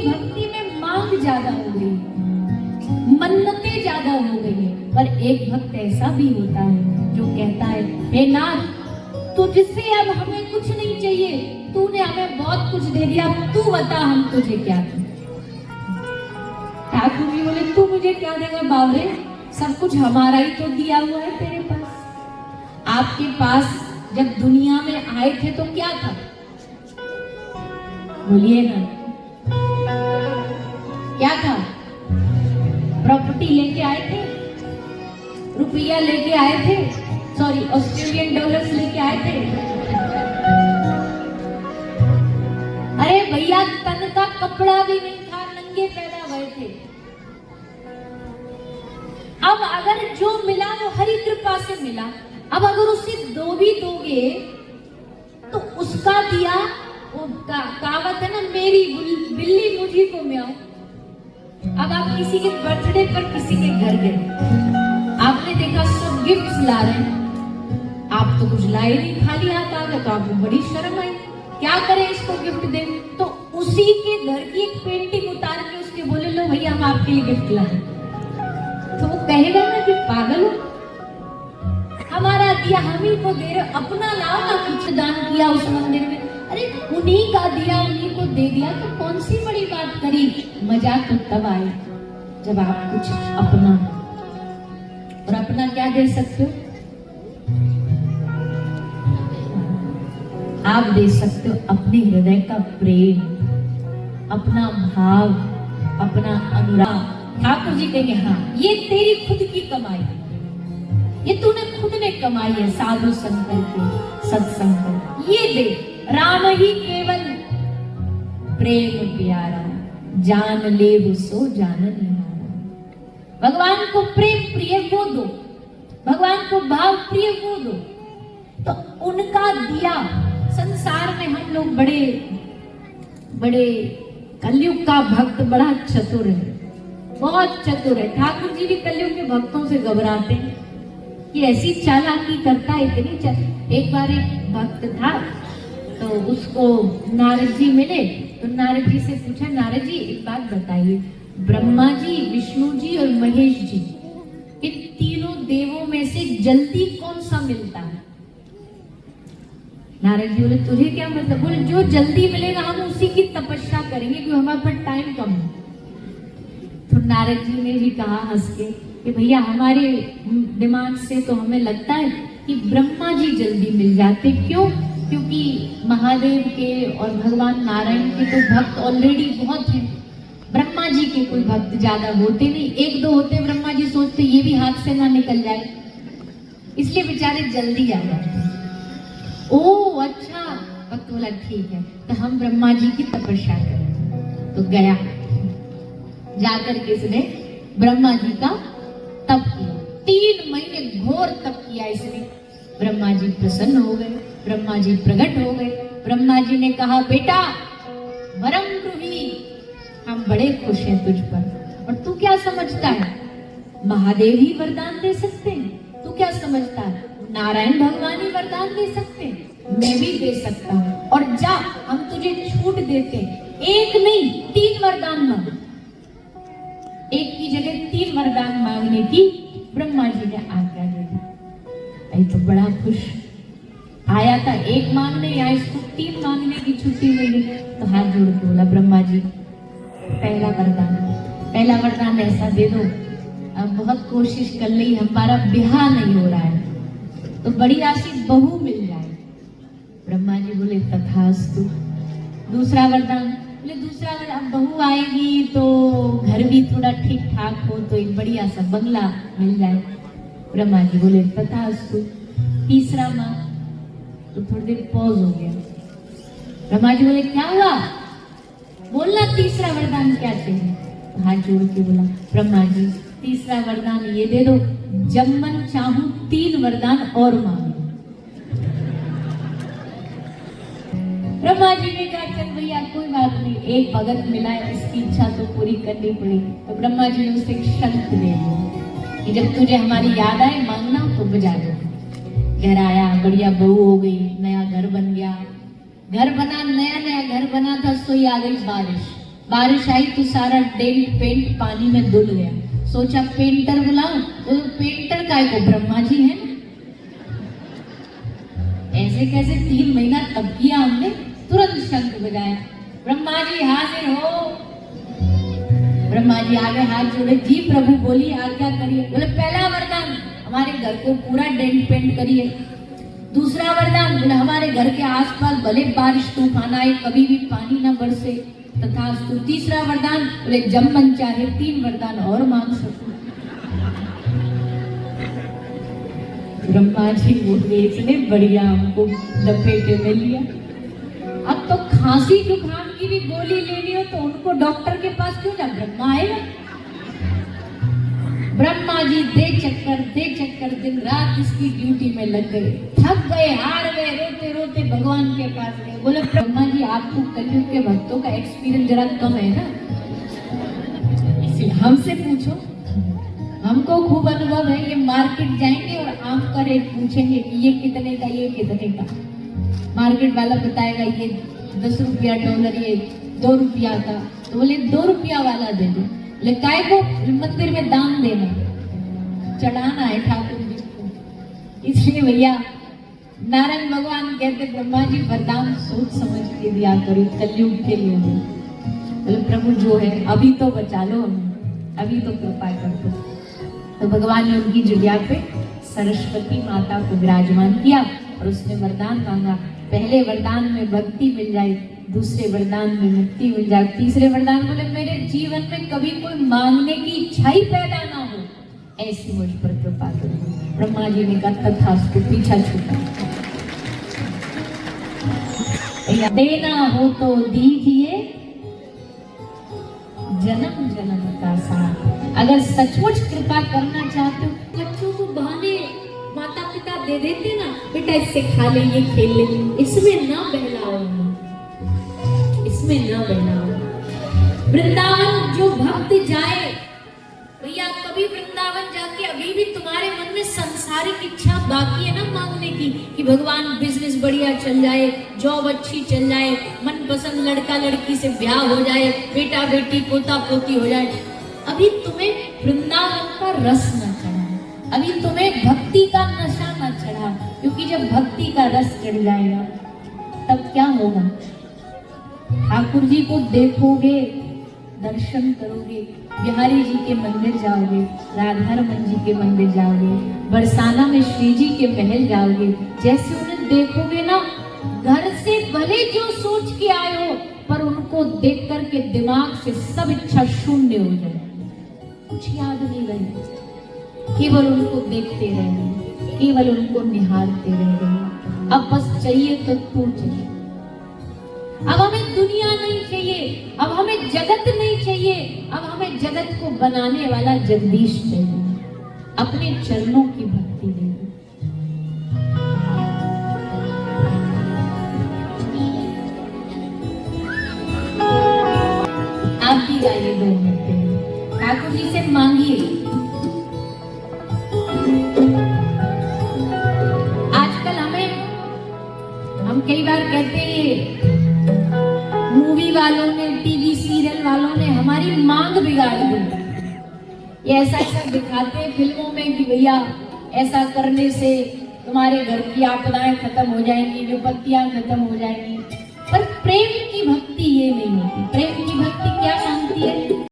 भक्ति में मांग ज्यादा हो गई, मन्नतें ज्यादा हो गई है। पर एक भक्त ऐसा भी होता है जो कहता है, हे नाथ, तुझसे अब हमें कुछ नहीं चाहिए, तूने हमें बहुत कुछ दे दिया, तू बता हम तुझे क्या दें। ठाकुर जी बोले, तू मुझे क्या देगा बावरे, सब कुछ हमारा ही तो दिया हुआ है तेरे पास। आपके पास जब दुनिया में आए थे तो क्या था, बोलिए ना, क्या था? प्रॉपर्टी लेके आए थे, रुपया लेके आए थे, सॉरी ऑस्ट्रेलियन डॉलर्स लेके आए थे। अरे भैया, तन का कपड़ा भी नहीं था, नंगे पैदा हुए थे। अब अगर जो मिला वो हरि कृपा से मिला, अब अगर उसे दो भी दोगे तो उसका दिया, वो कहावत है ना, मेरी बिल्ली मुझी को म्याऊं। अब आप किसी के बर्थडे पर किसी के घर गए, आपने देखा सब गिफ्ट्स ला रहे हैं, आप तो कुछ लाए नहीं, खाली हाथ आ गए, तो आपको बड़ी शर्म आई, क्या करें इसको गिफ्ट दे। तो उसी के घर की एक पेंटिंग उतार के उसके बोले, लो भैया हम आपके लिए गिफ्ट लाए, तो वो कहेगा ना कि पागल हो, हमारा दिया हम ही को दे रहे, अपना लाओ ना, कुछ दान किया उस मंदिर में, अरे उन्हीं का दिया उन्हीं को दे दिया, तो कौन सी बड़ी बात करी। मजाक तो तब आए जब आप कुछ अपना, और अपना क्या दे सकते हो, आप दे सकते हो अपने हृदय का प्रेम, अपना भाव, अपना अनुराग। ठाकुर जी कहेंगे, हाँ ये तेरी खुद की कमाई है, ये तूने खुद ने कमाई है, साधु संत के सत्संग कर, ये दे। राम ही केवल प्रेम प्यारा, जान ले वो सो जानन निहारा। भगवान को प्रेम प्रिय वो दो, भगवान को भाव प्रिय वो दो, तो उनका दिया। संसार में हम लोग बड़े बड़े, कलयुग का भक्त बड़ा चतुर है, बहुत चतुर है। ठाकुर जी भी कलयुग के भक्तों से घबराते हैं कि ऐसी चालाकी करता है, इतनी एक बार एक भक्त था, तो उसको नारद जी मिले, तो नारद जी से पूछा, नारद जी एक बात बताइए, ब्रह्मा जी, विष्णु जी और महेश जी, इन तीनों देवों में से जल्दी कौन सा मिलता है? नारद जी बोले, तुझे क्या मतलब? बोले, जो जल्दी मिलेगा हम उसी की तपस्या करेंगे, क्योंकि हमारे पास टाइम कम है। तो नारद जी ने भी कहा हंस के कि भैया, हमारे दिमाग से तो हमें लगता है कि ब्रह्मा जी जल्दी मिल जाते। क्यों? क्योंकि महादेव के और भगवान नारायण के तो भक्त ऑलरेडी बहुत हैं, ब्रह्मा जी के कोई भक्त ज्यादा होते नहीं, एक दो होते। ब्रह्मा जी सोचते ये भी हाथ से ना निकल जाए, इसलिए बेचारे जल्दी आ जाते। ओह अच्छा, भक्त बोला ठीक है, तो हम ब्रह्मा जी की तपस्या करें। तो गया, जाकर के इसने ब्रह्मा जी का तप किया, 3 महीने घोर तप किया इसने। ब्रह्मा जी प्रसन्न हो गए, ब्रह्मा जी प्रकट हो गए। ब्रह्मा जी ने कहा, बेटा वरम ब्रूहि, हम बड़े खुश हैं तुझ पर, और तू क्या समझता है, महादेव ही वरदान दे सकते हैं? तू क्या समझता है, नारायण भगवान ही वरदान दे सकते हैं? मैं भी दे सकता हूँ, और जा हम तुझे छूट देते हैं, एक नहीं 3 वरदान मांग। एक की जगह 3 वरदान मांगने की ब्रह्मा जी ने आज्ञा दे दी। आई तो बड़ा खुश, आया था एक मांगने, या इसको 3 मांगने की छुट्टी मिली। तो हाथ जोड़ के बोला, ब्रह्मा जी पहला वरदान ऐसा दे दो, अब बहुत कोशिश कर ली, हमारा ब्याह नहीं हो रहा है, तो बड़ी राशि बहू मिल जाए। ब्रह्मा जी बोले, तथास्तु। दूसरा वरदान, बोले दूसरा वरदान, अब बहू आएगी तो घर भी थोड़ा ठीक ठाक हो, तो एक बढ़िया सा बंगला मिल जाए। ब्रह्मा जी बोले, तथास्तु। तीसरा मांग, तो थोड़ी देर पॉज हो गया। ब्रह्मा जी बोले, क्या हुआ, बोलना तीसरा वरदान क्या चाहिए? हाथ जोड़ के बोला, ब्रह्मा जी तीसरा वरदान ये दे दो, जब मन चाहूं 3 वरदान और मांगो। ब्रह्मा जी ने कहा, चल भैया कोई बात नहीं, एक भगत मिला है, इसकी इच्छा तो पूरी करनी पड़ेगी। तो ब्रह्मा जी ने उसे एक शर्त दे दी कि जब तुझे हमारी याद आए मांगना तो बजा दो। घर आया, बढ़िया बहू हो गई, नया घर बन गया, घर बना, नया घर बना था, सोई आ गई बारिश, बारिश आई तो सारा डेंट पेंट पानी में धुल गया। सोचा पेंटर बुलाऊं, तो पेंटर काय को, ब्रह्मा जी है। ऐसे कैसे 3 महीना तब किया हमने, तुरंत शंख बजाया, ब्रह्मा जी हाजिर हो। ब्रह्मा जी आगे हाथ जोड़े, जी प्रभु बोलिए आज्ञा करिए। बोले पहला वरदान हमारे घर को पूरा डेंट पेंट करिए। दूसरा वरदान बोले हमारे घर के आसपास भले बारिश तूफान आए कभी भी पानी न बरसे तथास्तु। तीसरा वरदान बोले जब मन चाहे 3 वरदान और मांग सकूं। ब्रह्मा जी बोले इसने बढ़िया हमको लपेटे में लिया। अब तो खांसी जुकाम की भी गोली लेनी हो तो उनको डॉक्टर के पास क्यों जा, ब्रह्मा आएगा। ब्रह्मा जी दे चक्कर दिन रात इसकी ड्यूटी में लग गए, थक गए, हार गए, रोते रोते भगवान के पास गए। बोले ब्रह्मा जी आपको कलयुग के भक्तों का एक्सपीरियंस जरा कम है ना, इसलिए हमसे पूछो, हमको खूब अनुभव है। ये मार्केट जाएंगे और आम का रेट पूछेंगे कि ये कितने का, ये कितने का। मार्केट वाला बताएगा ये 10 रुपया डॉलर, ये 2 रुपया का। तो बोले 2 रुपया वाला दे दो। बोले काय को, मंदिर में दान देना, चढ़ाना है ठाकुर जी को। इसलिए भैया नारायण भगवान कहते ब्रह्मा जी वरदान सोच समझ के दिया करो कलयुग के लिए। बोले प्रभु जो है अभी तो बचा लो हमें, अभी तो कृपा कर दो। तो भगवान ने उनकी जुड़िया पे सरस्वती माता को विराजमान किया और उसने वरदान मांगा। पहले वरदान में भक्ति मिल जाए, दूसरे वरदान में मुक्ति मिल जाए, तीसरे वरदान बोले मेरे जीवन में कभी कोई मांगने की इच्छा ही पैदा ना हो, ऐसी मुझ पर कृपा करो। ब्रह्मा जी ने कहा तथास्तु, पीछा छूटा। देना हो तो दीजिए जन्म जन्म का साथ। अगर सचमुच कृपा करना चाहते हो, बच्चों को बहाने माता पिता दे देते ना, बेटा इससे खा ले, ये खेल ले, इसमें ना बहलाओ, इसमें ना बहलाओ। वृंदावन जो भक्त जाए भैया, कभी वृंदावन जाके अभी भी तुम्हारे मन में संसारिक इच्छा बाकी है ना मांगने की, कि भगवान बिजनेस बढ़िया चल जाए, जॉब अच्छी चल जाए, मनपसंद लड़का लड़की से ब्याह हो जाए, बेटा बेटी पोता पोती हो जाए। अभी तुम्हें वृंदावन का रस न चढ़ा, अभी तुम्हें भक्ति का नशा न चढ़ा, क्योंकि जब भक्ति का रस चढ़ जाएगा तब क्या होगा, ठाकुर जी को देखोगे, दर्शन करोगे, बिहारी जी के मंदिर जाओगे, राधारमन जी के मंदिर जाओगे, बरसाना में श्री जी के महल जाओगे, जैसे उन्हें देखोगे ना, घर से भले जो सोच के आए हो, पर उनको देख करके दिमाग से सब इच्छा शून्य हो जाए, कुछ याद नहीं रहे, केवल उनको देखते रह गए, केवल उनको निहारते रह गए। अब बस चाहिए तो तू चाहिए, अब हमें दुनिया नहीं चाहिए, अब हमें जगत नहीं चाहिए, अब हमें जगत को बनाने वाला जगदीश चाहिए, अपने चरणों की भक्ति दे दो। आप भी गाइए 2 मिनट, ठाकुर जी से मांगिए। आजकल हम कई बार कहते हैं मूवी वालों ने, टीवी सीरियल वालों ने हमारी मांग बिगाड़ दी। ये ऐसा ऐसा दिखाते हैं फिल्मों में कि भैया ऐसा करने से तुम्हारे घर की आपदाएं खत्म हो जाएंगी, विपत्तियां खत्म हो जाएंगी, पर प्रेम की भक्ति ये नहीं होती। प्रेम की भक्ति